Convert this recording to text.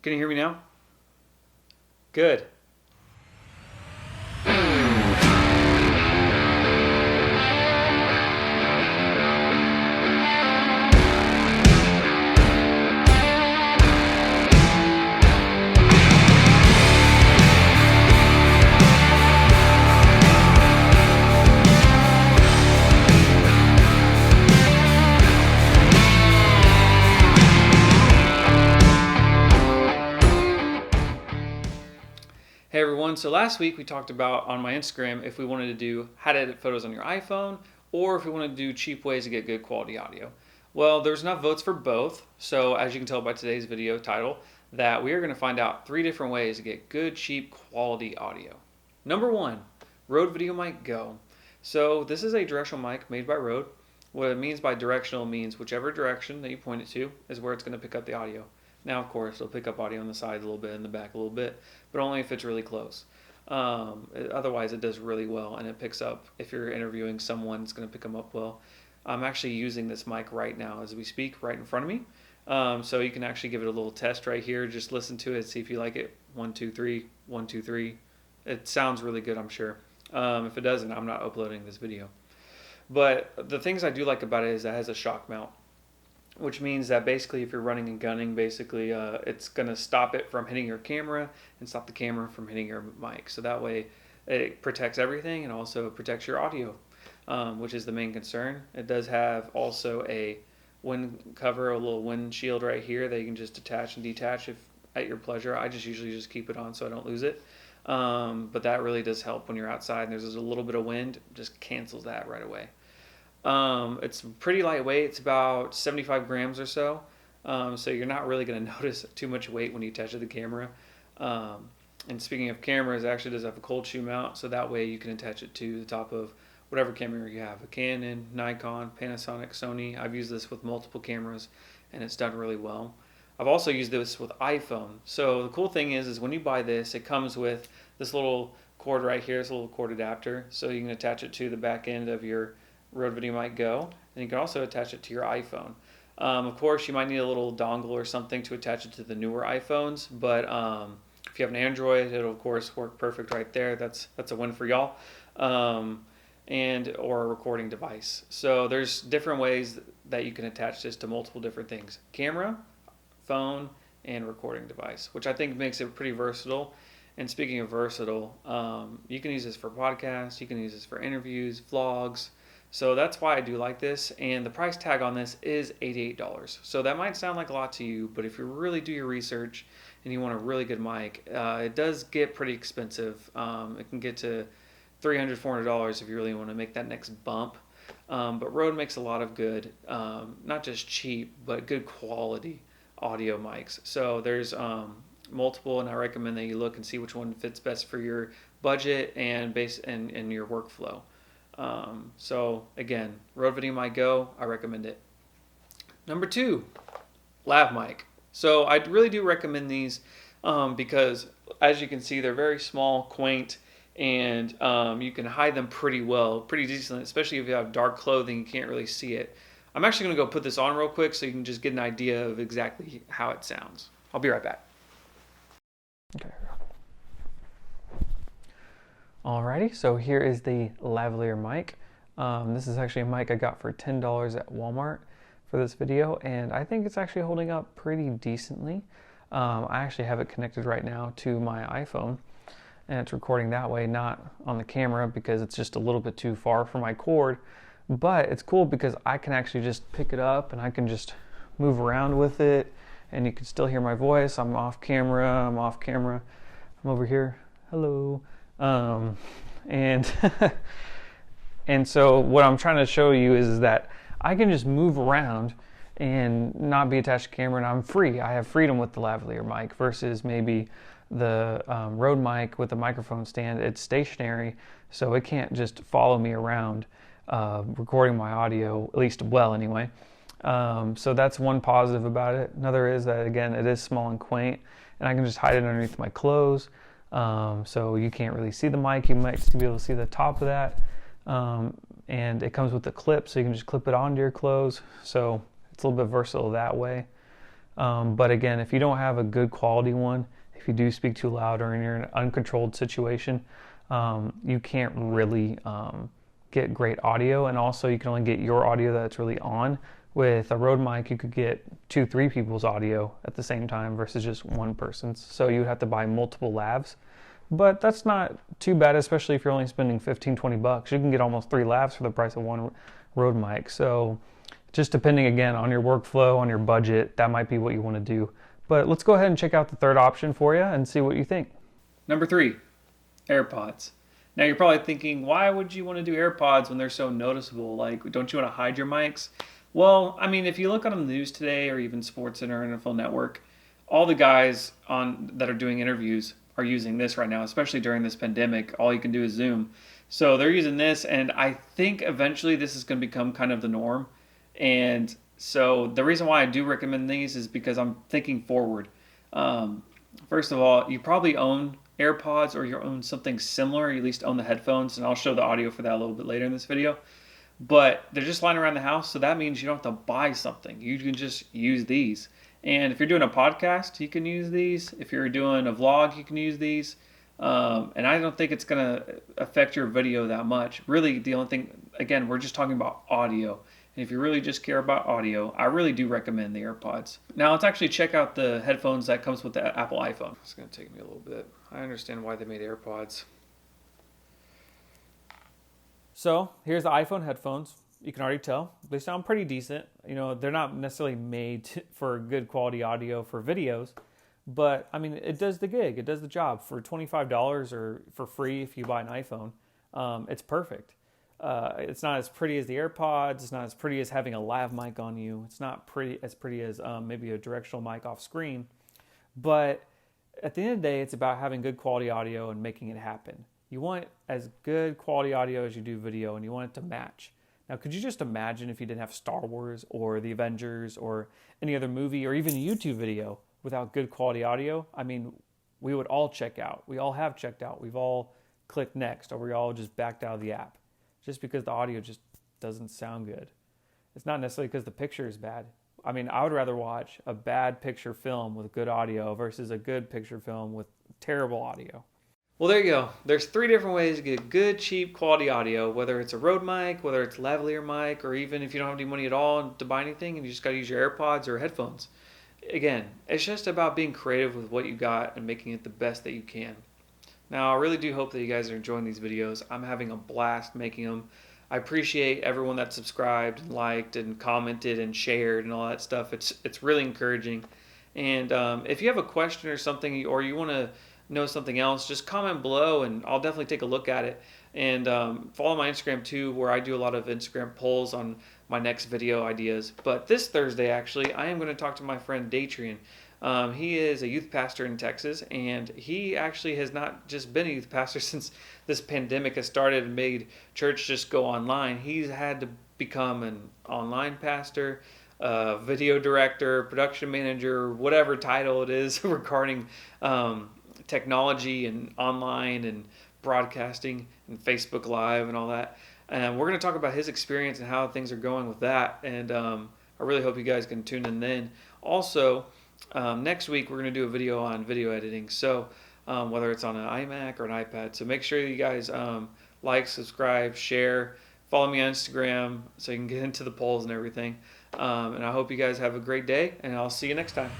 Can you hear me now? Good. Hey everyone, so last week we talked about on my Instagram if we wanted to do how to edit photos on your iPhone or if we wanted to do cheap ways to get good quality audio. Well, there's enough votes for both, so as you can tell by today's video title, that we are going to find out 3 different ways to get good, cheap, quality audio. Number 1, Rode Video Mic Go. So this is a directional mic made by Rode. What it means by directional means whichever direction that you point it to is where it's going to pick up the audio. Now, of course, it'll pick up audio on the sides a little bit, in the back a little bit, but only if it's really close. Otherwise, it does really well, and it picks up, if you're interviewing someone, it's going to pick them up well. I'm actually using this mic right now as we speak, right in front of me. So you can actually give it a little test right here. Just listen to it, see if you like it. 1, 2, 3, 1, 2, 3. It sounds really good, I'm sure. If it doesn't, I'm not uploading this video. But the things I do like about it is that it has a shock mount, which means that basically if you're running and gunning, basically it's going to stop it from hitting your camera and stop the camera from hitting your mic. So that way it protects everything and also protects your audio, which is the main concern. It does have also a wind cover, a little windshield right here that you can just attach and detach if at your pleasure. I just usually just keep it on so I don't lose it. But that really does help when you're outside and there's a little bit of wind, just cancels that right away. It's pretty lightweight. It's about 75 grams or so. So you're not really going to notice too much weight when you attach it to the camera. And speaking of cameras, it actually does have a cold shoe mount. So that way you can attach it to the top of whatever camera you have. A Canon, Nikon, Panasonic, Sony. I've used this with multiple cameras and it's done really well. I've also used this with iPhone. So the cool thing is when you buy this, it comes with this little cord right here, this little cord adapter. So you can attach it to the back end of your Rode Video Mic Go, and you can also attach it to your iPhone. Of course, you might need a little dongle or something to attach it to the newer iPhones, but if you have an Android, it'll of course work perfect right there. That's a win for y'all, and or a recording device. So there's different ways that you can attach this to multiple different things: camera, phone, and recording device, which I think makes it pretty versatile. And speaking of versatile, you can use this for podcasts, you can use this for interviews, vlogs. So that's why I do like this, and the price tag on this is $88. So that might sound like a lot to you, but if you really do your research and you want a really good mic, it does get pretty expensive. It can get to $300, $400 if you really want to make that next bump. But Rode makes a lot of good, not just cheap, but good quality audio mics. So there's multiple, and I recommend that you look and see which one fits best for your budget and your workflow. So again, Rode Video Mic Go, I recommend it. Number 2, Lav Mic. So I really do recommend these because as you can see, they're very small, quaint, and you can hide them pretty well, pretty decently, especially if you have dark clothing, you can't really see it. I'm actually going to go put this on real quick so you can just get an idea of exactly how it sounds. I'll be right back. Okay. Alrighty, so here is the Livelier mic. This is actually a mic I got for $10 at Walmart for this video, and I think it's actually holding up pretty decently. I actually have it connected right now to my iPhone, and it's recording that way, not on the camera because it's just a little bit too far from my cord. But it's cool because I can actually just pick it up and I can just move around with it, and you can still hear my voice. I'm off camera, I'm over here, hello. And and so what I'm trying to show you is that I can just move around and not be attached to camera, and I'm free. I have freedom with the lavalier mic versus maybe the Rode mic with the microphone stand. It's stationary, so it can't just follow me around recording my audio, at least well anyway. So that's one positive about it. Another is that, again, it is small and quaint, and I can just hide it underneath my clothes. So you can't really see the mic. You might be able to see the top of that. And it comes with a clip, so you can just clip it onto your clothes. So it's a little bit versatile that way. But again, if you don't have a good quality one, if you do speak too loud or you're in an uncontrolled situation, you can't really get great audio. And also you can only get your audio that's really on. With a Rode mic, you could get 2-3 people's audio at the same time versus just one person's. So you would have to buy multiple lavs. But that's not too bad, especially if you're only spending $15-20. You can get almost 3 lavs for the price of one Rode mic. So just depending again on your workflow, on your budget, that might be what you want to do. But let's go ahead and check out the third option for you and see what you think. Number 3, AirPods. Now you're probably thinking, why would you want to do AirPods when they're so noticeable? Like, don't you want to hide your mics? Well, I mean, if you look on the news today or even SportsCenter or NFL Network, all the guys that are doing interviews are using this right now, especially during this pandemic. All you can do is Zoom. So they're using this, and I think eventually this is going to become kind of the norm. And so the reason why I do recommend these is because I'm thinking forward. First of all, you probably own AirPods or you own something similar. You at least own the headphones, and I'll show the audio for that a little bit later in this video. But they're just lying around the house, so that means you don't have to buy something. You can just use these. And if you're doing a podcast, you can use these. If you're doing a vlog, you can use these. And I don't think it's going to affect your video that much. Really, the only thing, again, we're just talking about audio. And if you really just care about audio, I really do recommend the AirPods. Now let's actually check out the headphones that comes with the Apple iPhone. It's going to take me a little bit. I understand why they made AirPods. So here's the iPhone headphones. You can already tell they sound pretty decent. You know, they're not necessarily made for good quality audio for videos, but I mean, it does the gig. It does the job for $25 or for free if you buy an iPhone. It's perfect. It's not as pretty as the AirPods. It's not as pretty as having a lav mic on you. It's not as pretty as maybe a directional mic off screen. But at the end of the day, it's about having good quality audio and making it happen. You want as good quality audio as you do video, and you want it to match. Now, could you just imagine if you didn't have Star Wars or the Avengers or any other movie or even a YouTube video without good quality audio? I mean, we would all check out. We all have checked out. We've all clicked next, or we all just backed out of the app just because the audio just doesn't sound good. It's not necessarily because the picture is bad. I mean, I would rather watch a bad picture film with good audio versus a good picture film with terrible audio. Well, there you go. There's 3 different ways to get good, cheap, quality audio, whether it's a Rode mic, whether it's Livelier Mic, or even if you don't have any money at all to buy anything and you just got to use your AirPods or headphones. Again, it's just about being creative with what you got and making it the best that you can. Now, I really do hope that you guys are enjoying these videos. I'm having a blast making them. I appreciate everyone that subscribed and liked and commented and shared and all that stuff. It's really encouraging. And if you have a question or something, or you want to know something else, just comment below and I'll definitely take a look at it. And follow my Instagram too, where I do a lot of Instagram polls on my next video ideas. But this Thursday, actually, I am going to talk to my friend Datrian. He is a youth pastor in Texas, and he actually has not just been a youth pastor since this pandemic has started and made church just go online. He's had to become an online pastor, video director, production manager, whatever title it is regarding technology and online and broadcasting and Facebook Live and all that. And we're going to talk about his experience and how things are going with that. And I really hope you guys can tune in then. Also, next week we're going to do a video on video editing. So whether it's on an iMac or an iPad. So make sure you guys like, subscribe, share, follow me on Instagram so you can get into the polls and everything. And I hope you guys have a great day, and I'll see you next time.